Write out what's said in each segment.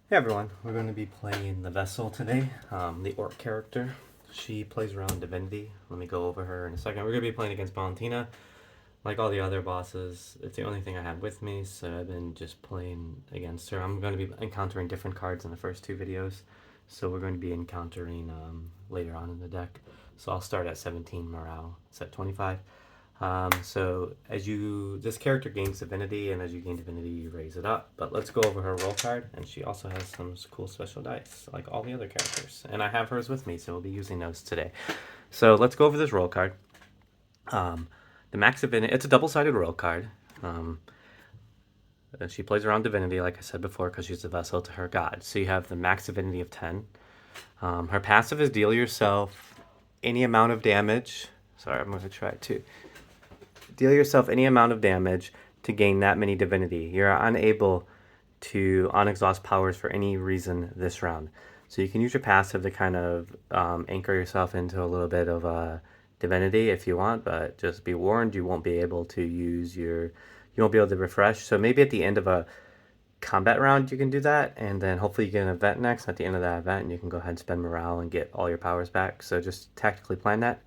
Hey everyone, we're going to be playing the Vessel today, the Orc character. She plays around Divinity. Let me go over her in a second. We're going to be playing against Valentina. Like all the other bosses, it's the only thing I have with me, so I've been just playing against her. I'm going to be encountering different cards in the first two videos, so we're going to be encountering later on in the deck. So I'll start at 17 morale, set 25. So this character gains divinity, and as you gain divinity, you raise it up. But let's go over her roll card, and she also has some cool special dice, like all the other characters. And I have hers with me, so we'll be using those today. So let's go over this roll card. The max divinity, it's a double-sided roll card. She plays around divinity, like I said before, because she's a vessel to her god. So you have the max divinity of 10. Her passive is deal yourself any amount of damage. Sorry, I'm going to try to deal yourself any amount of damage to gain that many divinity. You're unable to unexhaust powers for any reason this round. So you can use your passive to kind of anchor yourself into a little bit of divinity if you want, but just be warned, you won't be able to you won't be able to refresh. So maybe at the end of a combat round you can do that, and then hopefully you get an event next at the end of that event, and you can go ahead and spend morale and get all your powers back. So just tactically plan that.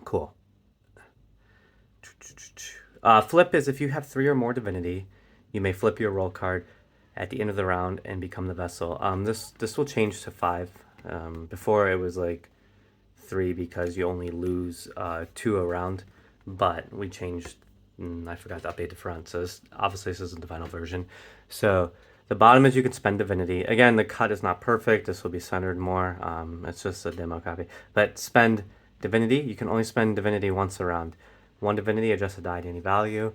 Cool. Flip is if you have 3 or more divinity, you may flip your roll card at the end of the round and become the vessel. This will change to 5. Before it was like 3 because you only lose 2 a round, but we changed. I forgot to update the front, so obviously this isn't the final version. So the bottom is you can spend divinity. Again, the cut is not perfect. This will be centered more. It's just a demo copy. But spend divinity. You can only spend divinity once a round. 1 divinity, adjust a die to any value.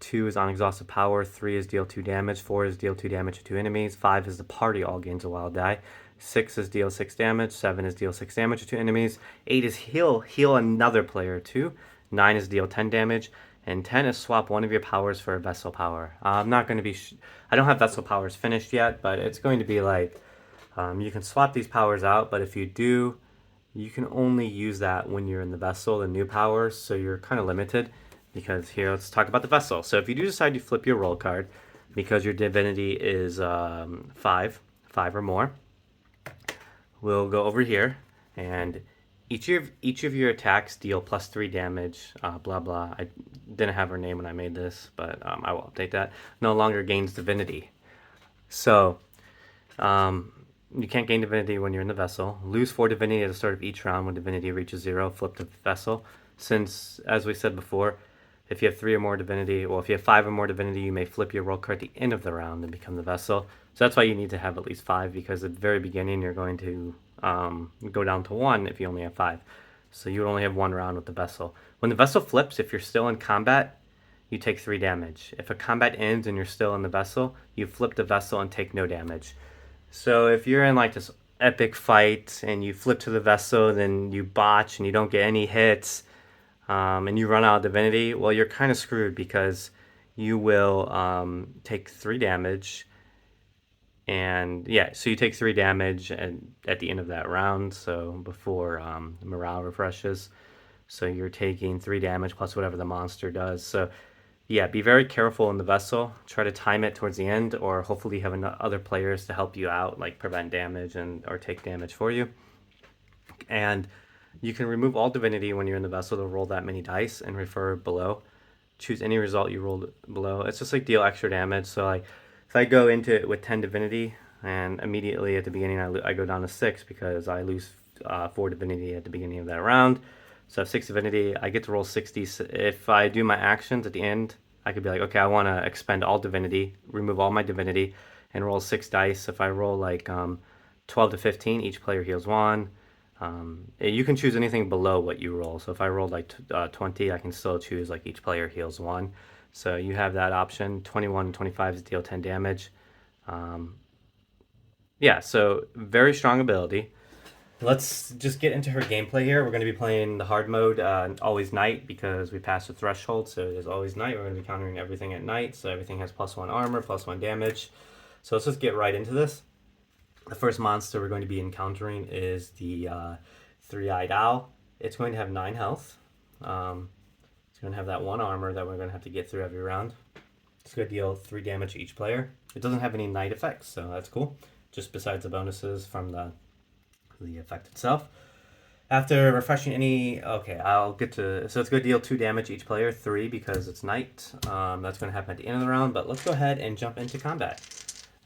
2 is unexhausted power. 3 is deal 2 damage. 4 is deal 2 damage to 2 enemies. 5 is the party all gains a wild die. 6 is deal 6 damage. 7 is deal 6 damage to 2 enemies. 8 is heal another player 2. 9 is deal 10 damage. And 10 is swap one of your powers for a vessel power. I'm not going to be... I don't have vessel powers finished yet, but it's going to be like... you can swap these powers out, but if you do, you can only use that when you're in the vessel, the new powers, so you're kind of limited. Because here, let's talk about the vessel. So if you do decide to flip your roll card, because your divinity is 5 or more, we'll go over here, and each of your attacks deal +3 damage, blah blah. I didn't have her name when I made this, but I will update that. No longer gains divinity. So you can't gain divinity when you're in the vessel. Lose 4 divinity at the start of each round when divinity reaches 0. Flip the vessel. Since, as we said before, if you have 3 or more divinity, well, if you have 5 or more divinity, you may flip your roll card at the end of the round and become the vessel. So that's why you need to have at least 5, because at the very beginning you're going to go down to 1 if you only have 5. So you would only have 1 round with the vessel. When the vessel flips, if you're still in combat, you take 3 damage. If a combat ends and you're still in the vessel, you flip the vessel and take no damage. So if you're in like this epic fight and you flip to the vessel, then you botch and you don't get any hits, and you run out of divinity, well, you're kind of screwed because you will take 3 damage. And yeah, so you take 3 damage at the end of that round, so before morale refreshes. So you're taking 3 damage plus whatever the monster does. So yeah, be very careful in the vessel. Try to time it towards the end, or hopefully have other players to help you out, like prevent damage or take damage for you. And you can remove all divinity when you're in the vessel to roll that many dice and refer below. Choose any result you rolled below. It's just like deal extra damage. So like if I go into it with 10 divinity and immediately at the beginning I go down to 6 because I lose 4 divinity at the beginning of that round. So I have 6 divinity. I get to roll 60. If I do my actions at the end, I could be like, okay, I want to expend all divinity, remove all my divinity, and roll 6 dice. If I roll like 12 to 15, each player heals 1. You can choose anything below what you roll. So if I rolled like 20, I can still choose like each player heals 1. So you have that option. 21 and 25 is deal 10 damage. Yeah, so very strong ability. Let's just get into her gameplay here. We're going to be playing the hard mode, always night, because we passed the threshold, so it is always night. We're going to be countering everything at night, so everything has +1 armor, +1 damage. So let's just get right into this. The first monster we're going to be encountering is the Three-Eyed Owl. It's going to have 9 health. It's going to have that 1 armor that we're going to have to get through every round. It's going to deal 3 damage to each player. It doesn't have any night effects, so that's cool. Just besides the bonuses from the effect itself. After refreshing any, okay, I'll get to, so it's going to deal 2 damage each player, 3 because it's night. That's going to happen at the end of the round, but let's go ahead and jump into combat.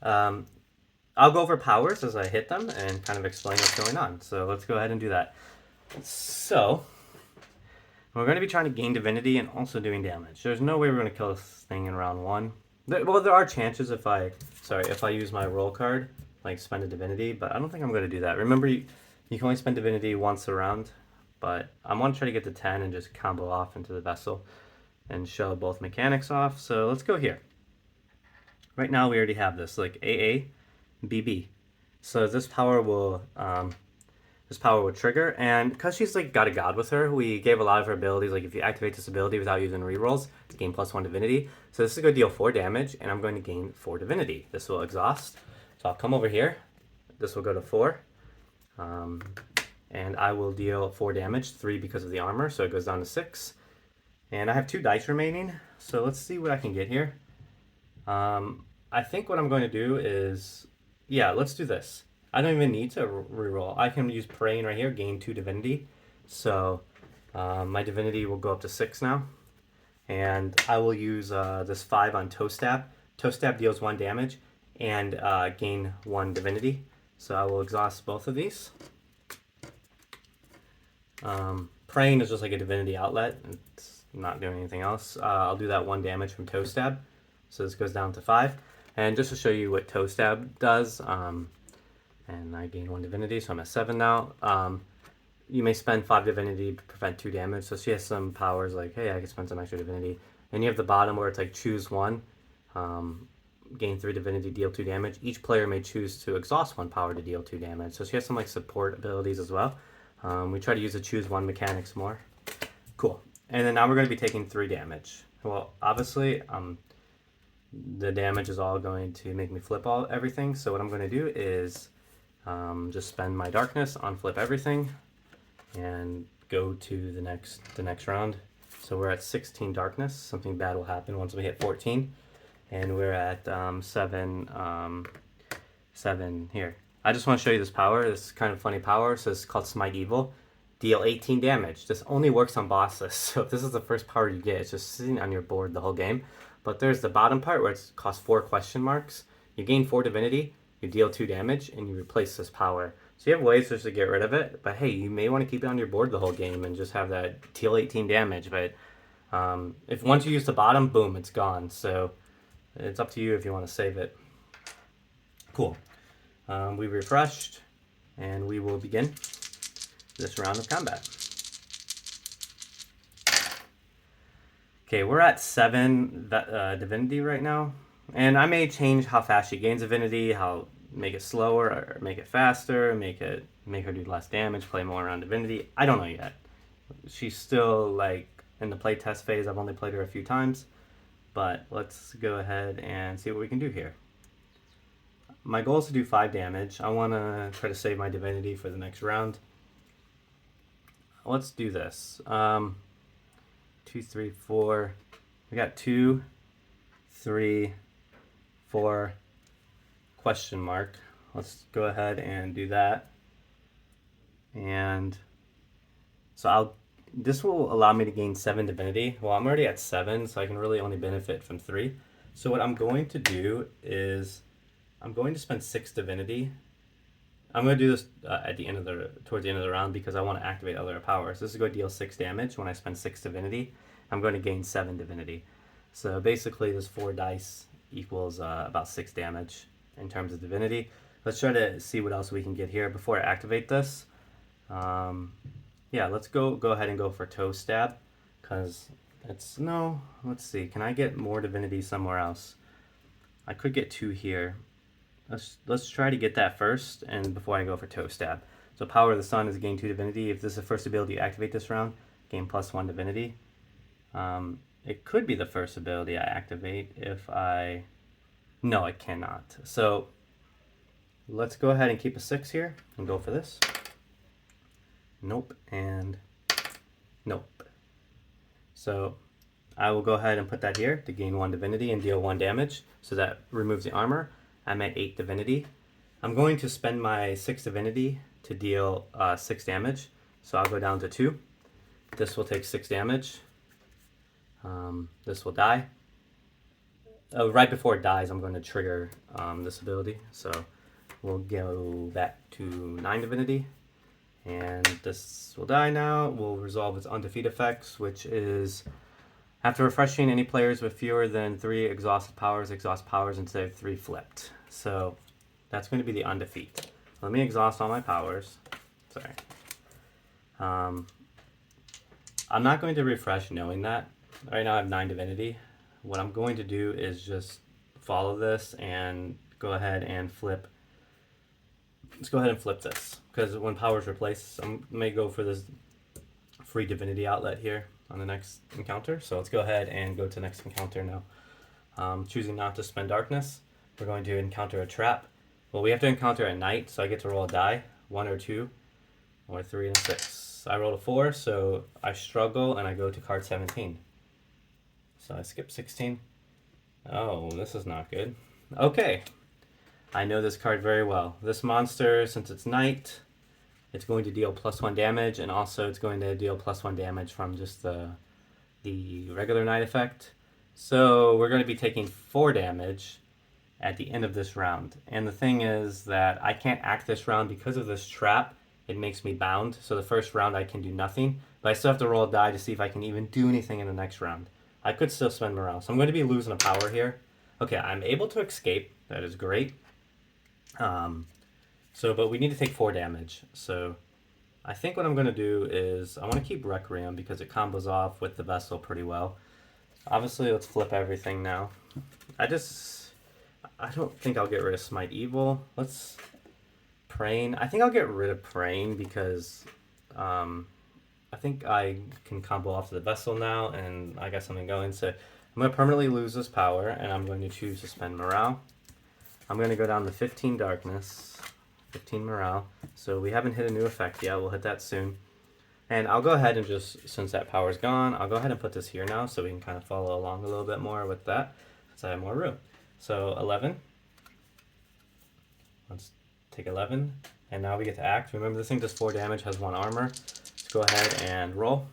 I'll go over powers as I hit them and kind of explain what's going on. So let's go ahead and do that. So, we're going to be trying to gain divinity and also doing damage. There's no way we're going to kill this thing in round 1. Well, there are chances if I use my roll card, like spend a divinity, but I don't think I'm going to do that. Remember, you can only spend divinity once a round, but I want to try to get to 10 and just combo off into the vessel and show both mechanics off. So let's go here. Right now we already have this, like AA, BB. So this power will trigger, and because she's like got a god with her, we gave a lot of her abilities. Like if you activate this ability without using rerolls, to gain +1 divinity. So this is going to deal 4 damage, and I'm going to gain 4 divinity. This will exhaust. So I'll come over here. This will go to 4. And I will deal 4 damage, 3 because of the armor, so it goes down to 6. And I have 2 dice remaining, so let's see what I can get here. I think what I'm going to do is, yeah, let's do this. I don't even need to reroll. I can use praying right here, gain 2 divinity. So my divinity will go up to 6 now. And I will use this 5 on toe stab. Toe stab deals 1 damage and gain 1 divinity. So I will exhaust both of these. Praying is just like a divinity outlet. It's not doing anything else. I'll do that 1 damage from toe stab. So this goes down to 5. And just to show you what toe stab does, and I gain 1 divinity, so I'm at 7 now. You may spend 5 divinity to prevent 2 damage. So she has some powers like, hey, I can spend some extra divinity. And you have the bottom where it's like choose 1, gain 3 divinity, deal 2 damage. Each player may choose to exhaust 1 power to deal 2 damage. So she has some like support abilities as well. We try to use the choose 1 mechanics more. Cool. And then now we're going to be taking 3 damage. Well, obviously, the damage is all going to make me flip everything. So what I'm going to do is just spend my darkness on flip everything and go to the next round. So we're at 16 darkness. Something bad will happen once we hit 14, and we're at 7 here. I just want to show you this power. This kind of funny power. So it's called Smite Evil. Deal 18 damage. This only works on bosses. So if this is the first power you get, it's just sitting on your board the whole game. But there's the bottom part where it costs 4 question marks. You gain 4 divinity, you deal 2 damage, and you replace this power. So you have ways just to get rid of it. But hey, you may want to keep it on your board the whole game and just have that deal 18 damage. But if once you use the bottom, boom, it's gone. So it's up to you if you want to save it. Cool. We refreshed, and we will begin this round of combat. Okay, we're at 7 divinity right now, and I may change how fast she gains divinity, make it slower, or make it faster, make her do less damage, play more around divinity. I don't know yet. She's still like in the playtest phase. I've only played her a few times, but let's go ahead and see what we can do here. My goal is to do 5 damage. I want to try to save my divinity for the next round. Let's do this. 2, 3, 4. We got 2, 3, 4 question mark. Let's go ahead and do that. And so this will allow me to gain 7 divinity. Well, I'm already at 7, so I can really only benefit from 3. So what I'm going to do is I'm going to spend 6 divinity. I'm going to do this towards the end of the round because I want to activate other powers. This is going to deal 6 damage when I spend 6 divinity. I'm going to gain 7 divinity. So basically this 4 dice equals about 6 damage in terms of divinity. Let's try to see what else we can get here before I activate this. Yeah, let's go ahead and go for toe stab, because let's see, can I get more divinity somewhere else? I could get 2 here. Let's try to get that first, and before I go for toe stab. So power of the sun is gain 2 divinity. If this is the first ability you activate this round, gain +1 divinity. It could be the first ability I activate no, it cannot. So let's go ahead and keep a 6 here and go for this. Nope, and nope. So I will go ahead and put that here to gain 1 divinity and deal 1 damage. So that removes the armor. I'm at 8 divinity. I'm going to spend my 6 divinity to deal 6 damage. So I'll go down to 2. This will take 6 damage. This will die. Right before it dies, I'm going to trigger this ability. So we'll go back to 9 divinity. And this will die now. We'll resolve its undefeat effects, which is after refreshing, any players with fewer than 3 exhaust powers instead of 3 flipped. So that's going to be the undefeat. Let me exhaust all my powers. Sorry. I'm not going to refresh knowing that. Right now I have 9 divinity. What I'm going to do is just follow this and go ahead and flip. Let's go ahead and flip this, because when powers replace, I may go for this free divinity outlet here on the next encounter. So let's go ahead and go to next encounter now. Choosing not to spend darkness. We're going to encounter a trap. Well, we have to encounter at night, so I get to roll a die, 1 or 2, or 3 and 6. I rolled a 4, so I struggle and I go to card 17. So I skip 16. Oh, this is not good. Okay. I know this card very well. This monster, since it's night, it's going to deal +1 damage, and also it's going to deal +1 damage from just the regular night effect. So we're going to be taking 4 damage at the end of this round. And the thing is that I can't act this round because of this trap. It makes me bound. So the first round I can do nothing, but I still have to roll a die to see if I can even do anything in the next round. I could still spend morale. So I'm going to be losing a power here. Okay, I'm able to escape. That is great. But we need to take 4 damage. So I think what I'm going to do is I want to keep Requiem because it combos off with the Vessel pretty well. Obviously, let's flip everything now. I don't think I'll get rid of Smite Evil. Let's Praying. I think I'll get rid of Praying because I think I can combo off the Vessel now and I got something going. So I'm going to permanently lose this power and I'm going to choose to spend Morale. I'm going to go down to 15 Darkness, 15 Morale. So we haven't hit a new effect yet. We'll hit that soon. And I'll go ahead and just, since that power's gone, I'll go ahead and put this here now so we can kind of follow along a little bit more with that since I have more room. So 11. Let's take 11. And now we get to act. Remember, this thing does 4 damage, has 1 armor. Let's go ahead and roll.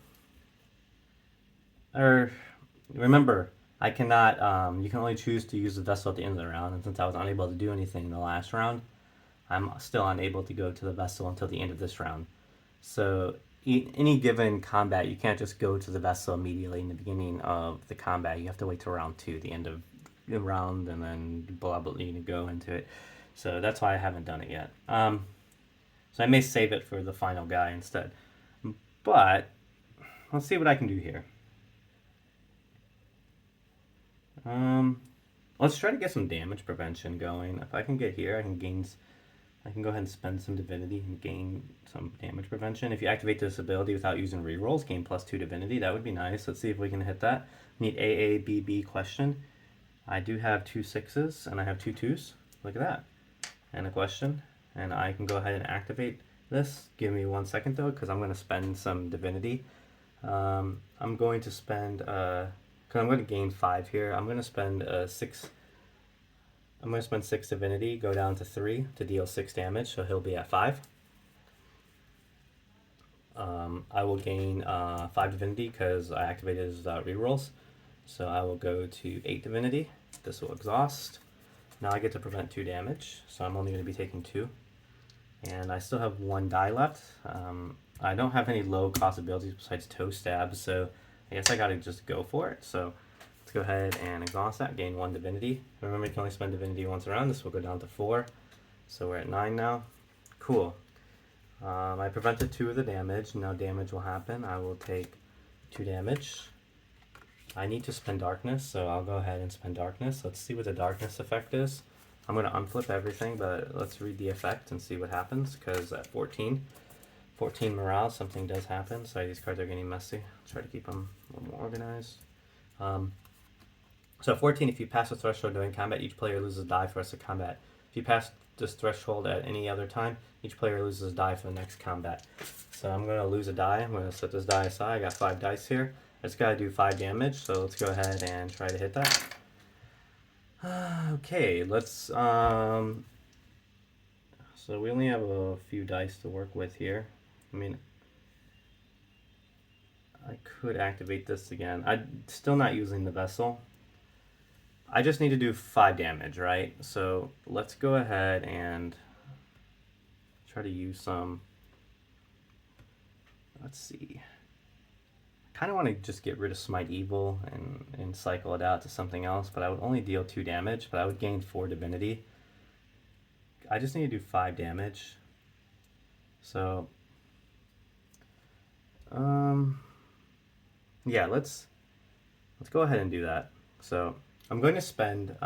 Remember, I cannot, you can only choose to use the Vessel at the end of the round. And since I was unable to do anything in the last round, I'm still unable to go to the Vessel until the end of this round. So any given combat, you can't just go to the Vessel immediately in the beginning of the combat. You have to wait till round 2, the end of the round, and then blah, blah, you go into it. So that's why I haven't done it yet. So I may save it for the final guy instead. But let's see what I can do here. Let's try to get some damage prevention going. If I can get here, I can go ahead and spend some divinity and gain some damage prevention. If you activate this ability without using rerolls, gain +2 divinity. That would be nice. Let's see if we can hit that. Need AABB question. I do have 2 6s and I have 2 2s. Look at that. And a question. And I can go ahead and activate this. Give me 1 second though, because I'm going to spend some divinity. I'm going to spend, because I'm going to gain 5 here. I'm going to spend 6. I'm going to spend 6 divinity, go down to 3 to deal 6 damage, so he'll be at 5. I will gain 5 divinity because I activated his rerolls. So I will go to 8 divinity. This will exhaust. Now I get to prevent 2 damage, so I'm only going to be taking 2. And I still have 1 die left. I don't have any low cost abilities besides toe stab, so I guess I gotta just go for it. So let's go ahead and exhaust that, gain 1 divinity. Remember, you can only spend divinity once around. This will go down to 4. So we're at 9 now. Cool. I prevented 2 of the damage. No damage will happen. I will take 2 damage. I need to spend darkness, so I'll go ahead and spend darkness. Let's see what the darkness effect is. I'm going to unflip everything, but let's read the effect and see what happens, because at 14 morale, something does happen. Sorry, these cards are getting messy. I'll try to keep them a little more organized. So at 14, if you pass the threshold during combat, each player loses a die for the rest of combat. If you pass this threshold at any other time, each player loses a die for the next combat. So I'm going to lose a die. I'm going to set this die aside. I got 5 dice here. It's got to do 5 damage, so let's go ahead and try to hit that. Okay, let's, so we only have a few dice to work with here. I mean, I could activate this again. I'm still not using the vessel. I just need to do 5 damage, right? So let's go ahead and try to use some. Let's see. I kind of want to just get rid of Smite Evil and cycle it out to something else, but I would only deal 2 damage, but I would gain 4 divinity. I just need to do 5 damage. So, yeah, let's go ahead and do that. So I'm going to spend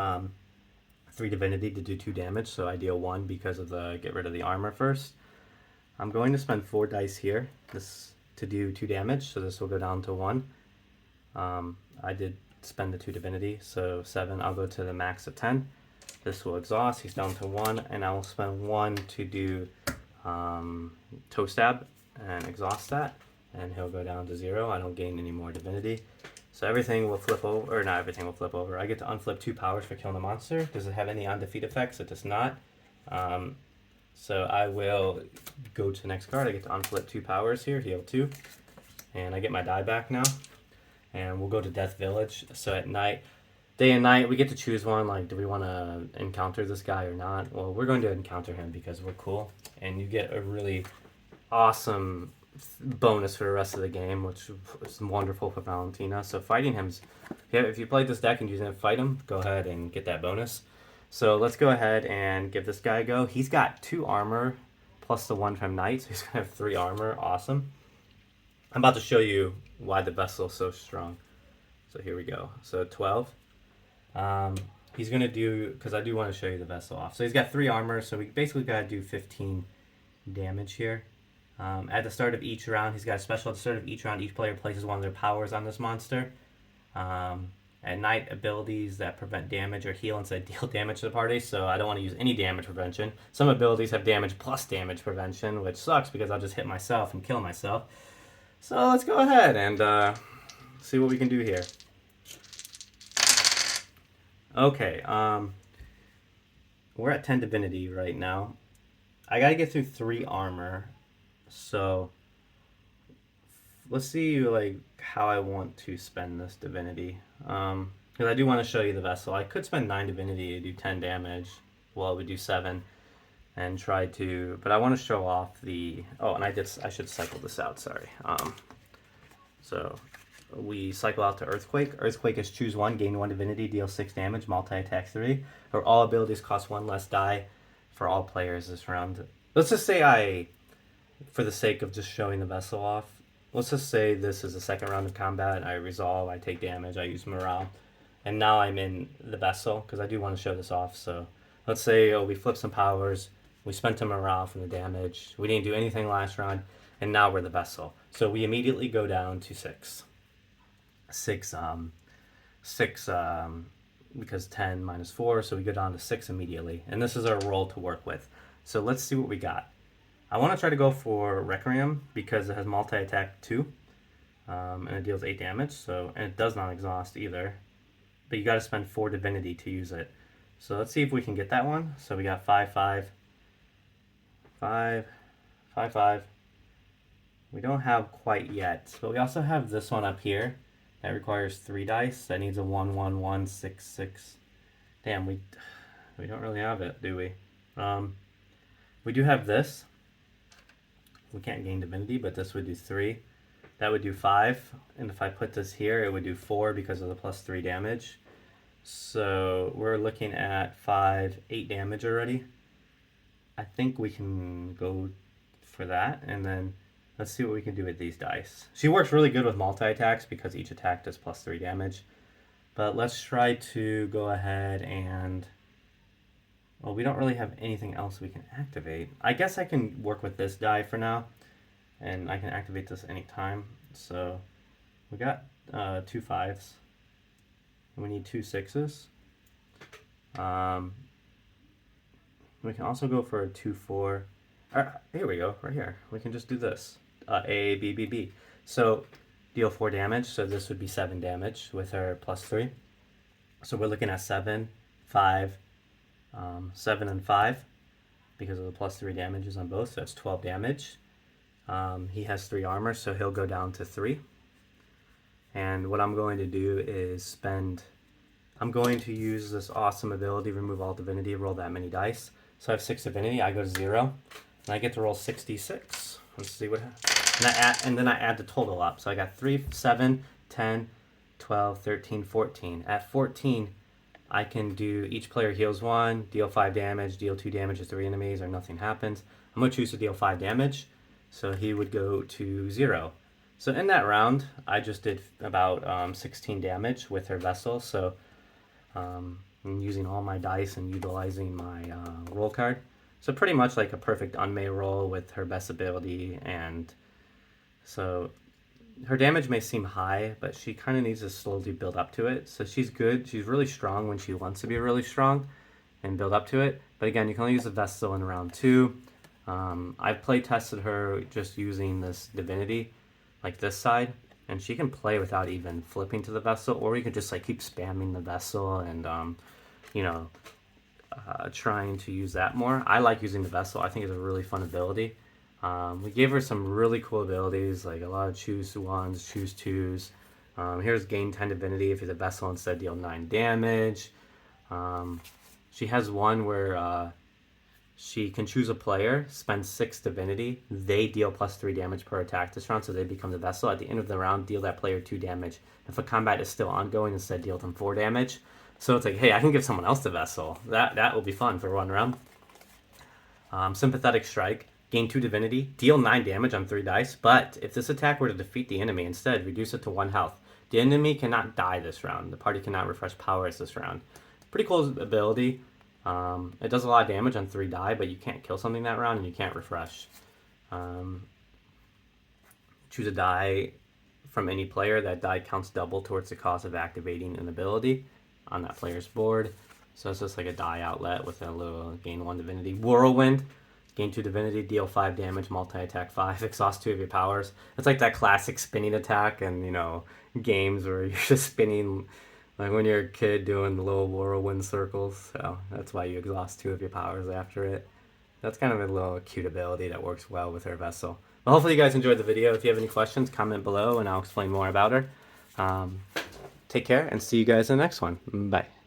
3 divinity to do 2 damage, so I deal 1 because of the get rid of the armor first. I'm going to spend 4 dice here this to do 2 damage, so this will go down to 1. I did spend the 2 divinity, so 7. I'll go to the max of 10. This will exhaust. He's down to 1, and I will spend 1 to do toe stab and exhaust that, and he'll go down to 0. I don't gain any more divinity. So everything will flip over, or not everything will flip over. I get to unflip 2 powers for killing a monster. Does it have any on-defeat effects? It does not. So I will go to the next card. I get to unflip 2 powers here, heal 2. And I get my die back now. And we'll go to Death Village. So at night, day and night, we get to choose one. Like, do we want to encounter this guy or not? Well, we're going to encounter him because we're cool. And you get a really awesome bonus for the rest of the game, which is wonderful for Valentina. So fighting him's, if you played this deck and you didn't fight him, go ahead and get that bonus. So let's go ahead and give this guy a go. He's got 2 armor plus the 1 from Knight, so he's going to have 3 armor. Awesome. I'm about to show you why the vessel is so strong. So here we go. So 12. He's going to do, because I do want to show you the vessel off. So he's got 3 armor, so we basically got to do 15 damage here. At the start of each round, he's got a special. At the start of each round, each player places one of their powers on this monster. At night, abilities that prevent damage or heal instead deal damage to the party, so I don't want to use any damage prevention. Some abilities have damage plus damage prevention, which sucks because I'll just hit myself and kill myself. So let's go ahead and see what we can do here. Okay, we're at 10 divinity right now. I gotta get through 3 armor, so let's see like how I want to spend this divinity. Because I do want to show you the vessel. I could spend 9 divinity to do 10 damage. Well, we do 7 and try to, but I want to show off the, oh, and I should cycle this out, sorry. So we cycle out to Earthquake. Earthquake is choose 1, gain 1 divinity, deal 6 damage, multi-attack 3. Or all abilities cost 1 less die for all players this round. Let's just say for the sake of just showing the vessel off, let's just say this is the second round of combat. I resolve, I take damage, I use morale. And now I'm in the vessel, because I do want to show this off. So let's say we flip some powers, we spent a morale from the damage, we didn't do anything last round, and now we're the vessel. So we immediately go down to 6. 6, because 10 minus 4, so we go down to 6 immediately. And this is our roll to work with. So let's see what we got. I want to try to go for Requiem because it has multi-attack 2, and it deals 8 damage, so, and it does not exhaust either. But you got to spend 4 divinity to use it. So let's see if we can get that one. So we got 5, 5, 5, 5, 5. We don't have quite yet, but we also have this one up here that requires 3 dice. That needs a 1, 1, 1, 6, 6. Damn, we don't really have it, do we? We do have this. We can't gain divinity, but this would do 3. That would do 5. And if I put this here, it would do 4 because of the plus 3 damage. So we're looking at 5, 8 damage already. I think we can go for that. And then let's see what we can do with these dice. She works really good with multi-attacks because each attack does plus 3 damage. But let's try to go ahead and... well, we don't really have anything else we can activate. I guess I can work with this die for now, and I can activate this anytime. So we got 2 5s. We need 2 6s. We can also go for a 2 4. Here we go, right here. We can just do this. A, B, B, B. So deal 4 damage, so this would be 7 damage with her +3. So we're looking at 7, 5, 7 and 5 because of the +3 damages on both, so that's 12 damage. He has 3 armor, so he'll go down to 3. And what I'm going to do is I'm going to use this awesome ability, remove all divinity, roll that many dice. So I have 6 divinity, I go to 0, and I get to roll 66. Let's see what happens. And then I add the total up. So I got 3, 7, 10, 12, 13, 14. At 14, I can do each player heals 1, deal 5 damage, deal 2 damage to 3 enemies, or nothing happens. I'm going to choose to deal 5 damage, so he would go to 0. So in that round, I just did about 16 damage with her vessel, so I'm using all my dice and utilizing my roll card. So pretty much like a perfect unmade roll with her best ability, and so her damage may seem high, but she kind of needs to slowly build up to it. So she's good. She's really strong when she wants to be really strong and build up to it. But again, you can only use the vessel in round 2. I've play tested her just using this divinity, like this side, and she can play without even flipping to the vessel, or you can just like keep spamming the vessel and you know, trying to use that more. I like using the vessel. I think it's a really fun ability. We gave her some really cool abilities, like a lot of choose 1s, choose 2s. Here's gain 10 divinity if you're the vessel, instead deal 9 damage. She has one where she can choose a player, spend 6 divinity. They deal +3 damage per attack this round, so they become the vessel. At the end of the round, deal that player 2 damage. If a combat is still ongoing, instead deal them 4 damage. So it's like, hey, I can give someone else the vessel. That will be fun for one round. Sympathetic Strike. Gain 2 divinity. Deal 9 damage on 3 dice. But if this attack were to defeat the enemy, instead reduce it to 1 health. The enemy cannot die this round. The party cannot refresh powers this round. Pretty cool ability. It does a lot of damage on 3 die, but you can't kill something that round and you can't refresh. Choose a die from any player. That die counts double towards the cost of activating an ability on that player's board. So it's just like a die outlet with a little gain 1 divinity. Whirlwind. Gain 2 divinity, deal 5 damage, multi-attack 5, exhaust 2 of your powers. It's like that classic spinning attack and, you know, games where you're just spinning, like when you're a kid doing the little whirlwind circles. So that's why you exhaust 2 of your powers after it. That's kind of a little cute ability that works well with her vessel. Well, hopefully you guys enjoyed the video. If you have any questions, comment below and I'll explain more about her. Take care and see you guys in the next one. Bye.